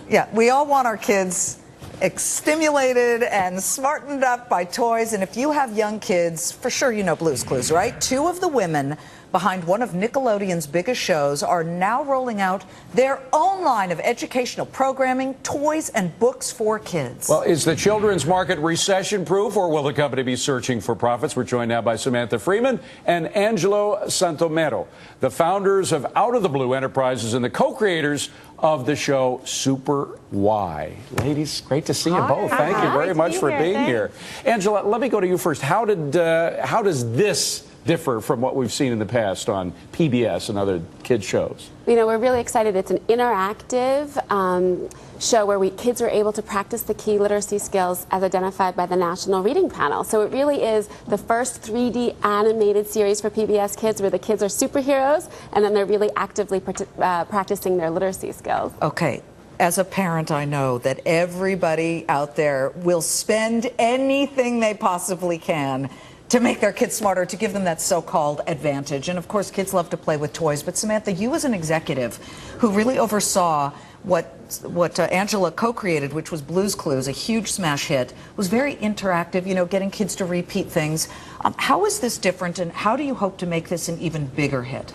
Yeah, we all want our kids stimulated and smartened up by toys. And if you have young kids, for sure you know Blue's Clues, right? Two of the women behind one of Nickelodeon's biggest shows are now rolling out their own line of educational programming, toys, and books for kids. Well, is the children's market recession-proof, or will the company be searching for profits? We're joined now by Samantha Freeman and Angelo Santomero, the founders of Out of the Blue Enterprises and the co-creators of the show Super Why. Ladies, great to see you both. Thank you very much for being here. Angela, let me go to you first. How does this differ from what we've seen in the past on PBS and other kids shows? You know, we're really excited. It's an interactive show where kids are able to practice the key literacy skills as identified by the National Reading Panel. So it really is the first 3D animated series for PBS Kids where the kids are superheroes and then they're really actively practicing their literacy skills. Okay. As a parent, I know that everybody out there will spend anything they possibly can to make their kids smarter, to give them that so-called advantage. And of course, kids love to play with toys. But Samantha, you as an executive who really oversaw what Angela co-created, which was Blue's Clues, a huge smash hit, was very interactive, you know, getting kids to repeat things. How is this different, and how do you hope to make this an even bigger hit?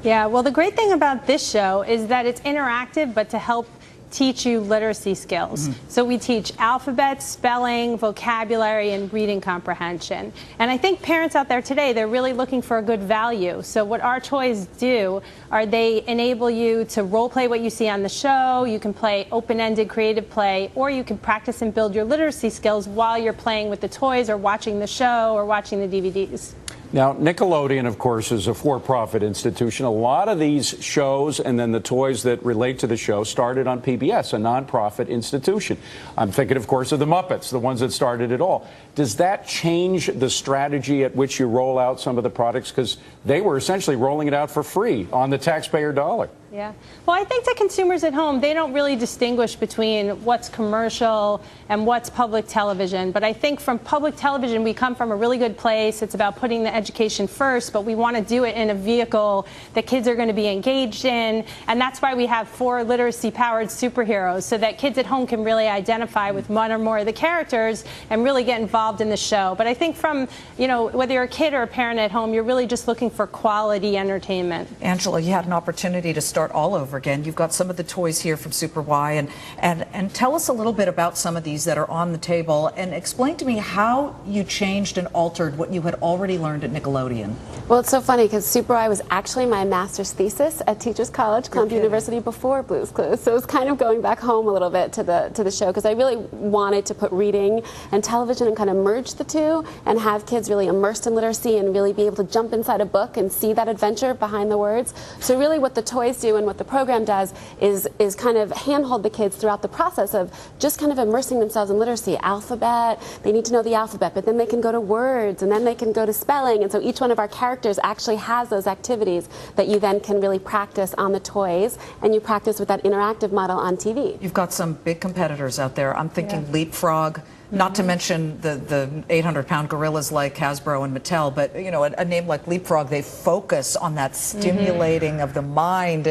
Yeah, well, the great thing about this show is that it's interactive, but to help teach you literacy skills. So we teach alphabet, spelling, vocabulary, and reading comprehension. And I think parents out there today, they're really looking for a good value. So what our toys do are they enable you to role play what you see on the show. You can play open-ended creative play, or you can practice and build your literacy skills while you're playing with the toys or watching the show or watching the DVDs. Now, Nickelodeon, of course, is a for-profit institution. A lot of these shows and then the toys that relate to the show started on PBS, a nonprofit institution. I'm thinking, of course, of the Muppets, the ones that started it all. Does that change the strategy at which you roll out some of the products? Because they were essentially rolling it out for free on the taxpayer dollar. Yeah. Well, I think that consumers at home, they don't really distinguish between what's commercial and what's public television. But I think from public television, we come from a really good place. It's about putting the education first, but we want to do it in a vehicle that kids are going to be engaged in. And that's why we have 4 literacy-powered superheroes, so that kids at home can really identify with one or more of the characters and really get involved in the show. But I think from, you know, whether you're a kid or a parent at home, you're really just looking for quality entertainment. Angela, you had an opportunity to start all over again. You've got some of the toys here from Super Why, and tell us a little bit about some of these that are on the table, and explain to me how you changed and altered what you had already learned at Nickelodeon. Well, it's so funny because Super Why was actually my master's thesis at Teachers College, Columbia University, before Blue's Clues. So it was kind of going back home a little bit to the show, because I really wanted to put reading and television and kind of merge the two and have kids really immersed in literacy and really be able to jump inside a book and see that adventure behind the words. So really what the toys do and what the program does is kind of handhold the kids throughout the process of just kind of immersing themselves in literacy. Alphabet, they need to know the alphabet, but then they can go to words, and then they can go to spelling, and so each one of our characters actually has those activities that you then can really practice on the toys, and you practice with that interactive model on TV. You've got some big competitors out there. I'm thinking Leapfrog, not to mention the 800-pound gorillas like Hasbro and Mattel, but you know, a name like Leapfrog, they focus on that stimulating of the mind.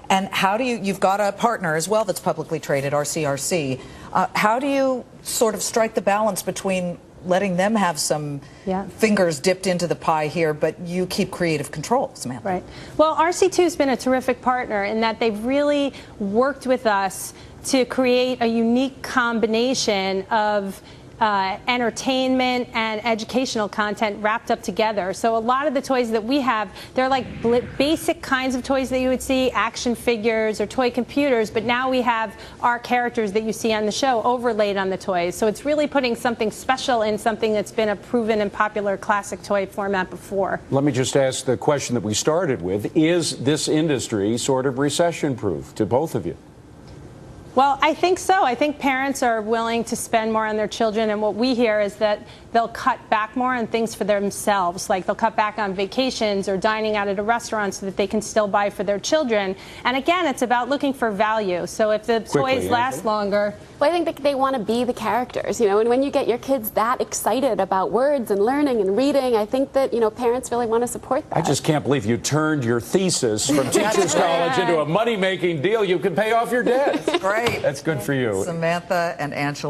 And how do you've got a partner as well that's publicly traded, RCRC. How do you sort of strike the balance between letting them have some fingers dipped into the pie here, but you keep creative control, Samantha? Right. Well, RC2's been a terrific partner in that they've really worked with us to create a unique combination of entertainment and educational content wrapped up together. So a lot of the toys that we have, they're like basic kinds of toys that you would see, action figures or toy computers, but now we have our characters that you see on the show overlaid on the toys. So it's really putting something special in something that's been a proven and popular classic toy format before. Let me just ask the question that we started with. Is this industry sort of recession-proof to both of you? Well, I think so. I think parents are willing to spend more on their children, and what we hear is that they'll cut back more on things for themselves, like they'll cut back on vacations or dining out at a restaurant so that they can still buy for their children. And again, it's about looking for value. So if the toys last longer. Well, I think that they want to be the characters, you know, and when you get your kids that excited about words and learning and reading, I think that, you know, parents really want to support that. I just can't believe you turned your thesis from Teachers College into a money-making deal. You can pay off your debt. Great. great. That's good for you. Samantha and Angela.